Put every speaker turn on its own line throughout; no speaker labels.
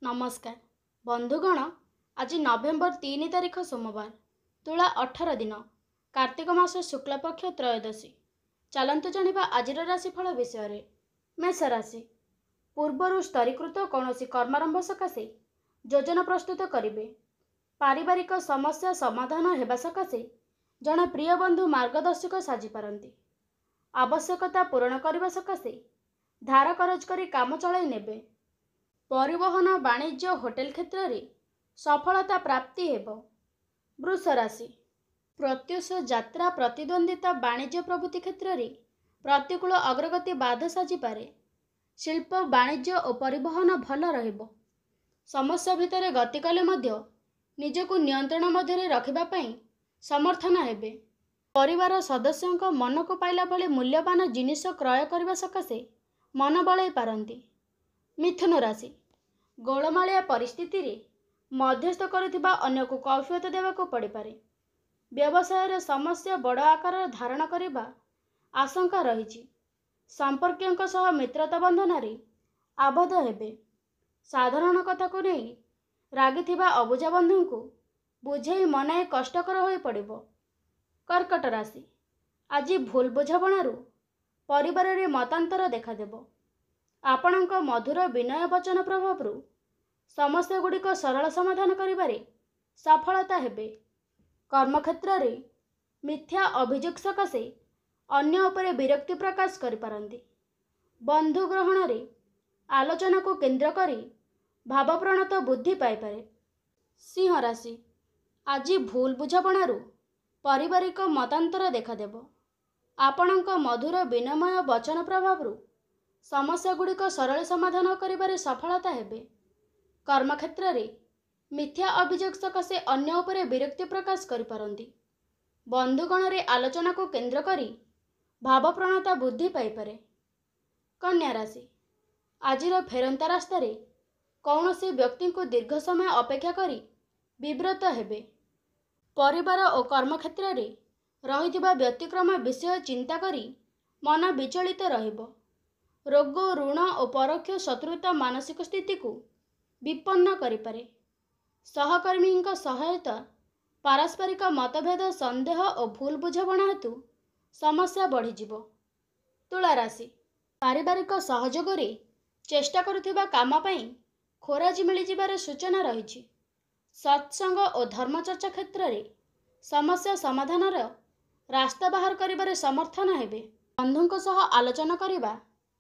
नमस्कार बंधुगण। आज नवेम्बर 3 तारिख सोमवार, तुला 18 दिन, कार्तिक मास शुक्ल पक्ष त्रयोदशी। चलतु जानिबा आजिर राशिफल विषय। मेष राशि पूर्वर स्तरीकृत कौनसी कर्मारंभ सकाशे योजना प्रस्तुत करिवे। पारिवारिक समस्या समाधान हेबा सकाशे जड़े प्रिय बंधु मार्गदर्शक साजी पारंती। आवश्यकता पूरण करने सकाशे धार करज करी काम चलाई नेबे। परिवहन वाणिज्य होटेल क्षेत्र में सफलता प्राप्ति हेब। वृष राशि प्रत्युष यात्रा प्रतिद्वंदिता वाणिज्य प्रभृति क्षेत्र में प्रतिकूल अग्रगति बाधा साजी पारे। शिल्प वाणिज्य और परिवहन भल रहिबो। समस्या भितर गति कले मध्य निजको नियंत्रण मध्य रखिबा पई समर्थन हेबे। परिवार सदस्यों मन को पाइला भली मूल्यवान जिनिस क्रय करने सकाशे मन बलई पारंती। मिथुन राशि गोलमालिया परिस्थिति रे मध्यस्थ करुथिबा अन्य को कैफियत देवाको पड़ी पारे। व्यवसाय रे समस्या बड़ आकार धारण करिबा आशंका रहिछि। संपर्कियों सह मित्रता बंधन रे आबद्ध हेबे। साधारण कथा को नहीं रागिथिबा अबुझा बंधु को बुझेई मनाई कष्टकर होई पड़िबो। कर्कट राशि आज भूल बुझाबणारू परिवार रे मतांतर देखा देबो। आपणक मधुर विनय वचन प्रभाव समस्या गुड़िक सरल समाधान करिबारे सफलता हेबे। कर्मक्षेत्र रे मिथ्या अभियोग सकाशे अन्य उपरे विरक्ति प्रकाश करि पारंती। बंधु ग्रहण रे आलोचना को केंद्र करी भावप्रणत बुद्धि पाई पारे। सिंह राशि आज भूल बुझाबणारू पारिवारिक मतांतर देखा देबो। आपणक मधुर विनमय वचन प्रभाव समस्या गुड़िक सरल समाधान करिबारे सफलता हेबे। कर्मक्षेत्र रे मिथ्या अभियोग सकाशे अन्य उपरे विरक्ति प्रकाश करि पारंती। बंधुगण रे आलोचना को केंद्र करी भावप्रणता बुद्धि पाई पारे। कन्या राशि आजिर फेरंता रास्ता रे कौनसी व्यक्ति को दीर्घ समय अपेक्षा करी विव्रत हेबे। परिवार और कर्मक्षेत्र रे रहिथिबा व्यतिक्रम विषय चिंता करी मन विचलित रहिबो। रोग ऋण और परोक्ष शत्रुता मानसिक स्थिति को विपन्न करिपारे। सहकर्मी सहायता पारस्परिक मतभेद संदेह और भूल बुझाबणा हेतु समस्या बढ़ीजिवो। तुला राशि पारिवारिक सहयोग रे चेष्टा करुथिबा काम पई खोराजी मिलिजिबार सूचना रहिछि। सत्संग और धर्मचर्चा क्षेत्र रे समस्या समाधान रास्ता बाहर करिबारे समर्थन हेबे। बंधुंक सह आलोचना करिबा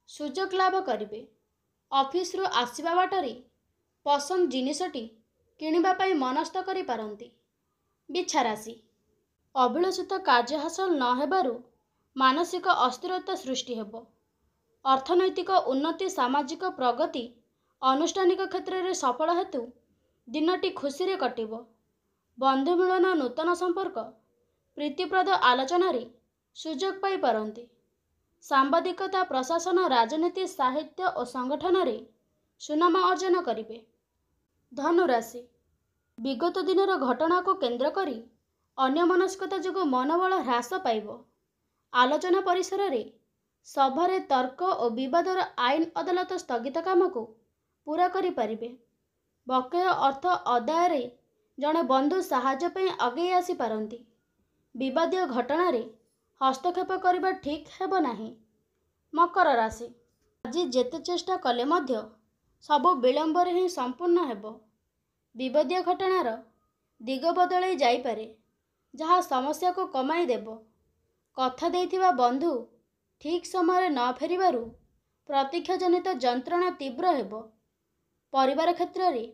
सुजोग लाभ करिवे। ऑफिस रु आसीबा बाटरी पसंद जिनिसटी किनिबा पई मनस्थ करि पारंती। बिच्छा राशि अभिलषित कार्य हासिल न हेबारु मानसिक अस्थिरता सृष्टि हेबो। अर्थनैतिक उन्नति सामाजिक प्रगति अनुष्ठानिक क्षेत्र रे सफल हेतु दिनटी खुशी रे कटिबो। बंधु मिलन नूतन संपर्क प्रीतिप्रद आलोचना रे सुजोग पाई पारंती। सांबादिकता प्रशासन राजनीति साहित्य और संगठन रे सुनाम अर्जन करिवे। धनु राशि विगत दिनर घटना को केंद्र करी अन्यमनस्कता जोगु मनोबल ह्रास पाइबो। आलोचना परिसर रे सभारे तर्क और विवादर आईन अदालत स्थगित काम को पूरा करि पारिबे। बकेय अर्थ अदाय रे जड़े बंधु साहाय्य पे आगे आसी पारंती। विवादीय घटना रे हस्तक्षेप करबा ठीक हेबो नाही। मकर राशि आज जेते चेष्टा कले मध्य सबु विलंब रे ही संपूर्ण हेबो। विवादीय घटनार दिग बदलाई जाई पारे जहाँ समस्या को कमाई देबो। कथा देइथिबा बंधु ठीक समय न फेरिबारु प्रतीक्षा जनित यंत्रणा तीव्र हेबो। परिवार क्षेत्र रे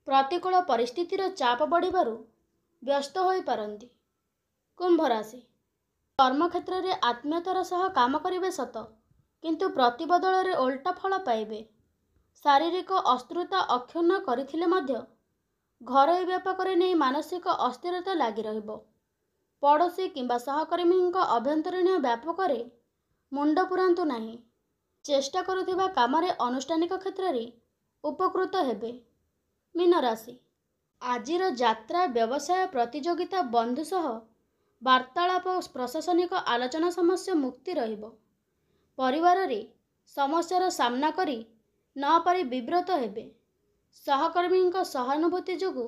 प्रतिकूल परिस्थितिर चाप बढ़िबारु व्यस्त होई पारंती। कुंभ राशि कर्मक्षेत्र रे आत्मीयतार सह काम करिवे सत किंतु प्रतिबदल रे उल्टा फल पाइबे। शारीरिक अस्थिरता अक्षुण्ण करिथिले मध्य घरोई व्यापक रे नहीं मानसिक अस्थिरता लागी रहिबो। पड़ोशी किंबा सहकर्मी अभ्यंतरीण व्यापक रे मुंड पुरांतु नाही। चेष्टा करुथिबा काम रे अनुष्ठानिक क्षेत्र रे उपकृत हेबे। मीन राशि आजिर यात्रा व्यवसाय प्रतियोगिता बंधु सह वार्तालाप प्रशासनिक आलोचना समस्या मुक्ति रहिबो। परिवार रे समस्यार सामना करी न पारि विव्रत हेबे। ସହକର୍ମୀଙ୍କ ସହାନୁଭୂତି ଯୋଗୁଁ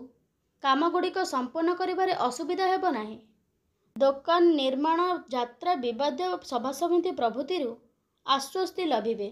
କାମଗୁଡ଼ିକ ସମ୍ପନ୍ନ କରିବାରେ ଅସୁବିଧା ହେବ ନାହିଁ। ଦୋକାନ ନିର୍ମାଣ, ଯାତ୍ରା, ବିବାଦୀୟ ସଭାସମିତି ପ୍ରଭୃତିରୁ ଆଶ୍ୱସ୍ତି ଲଭିବେ।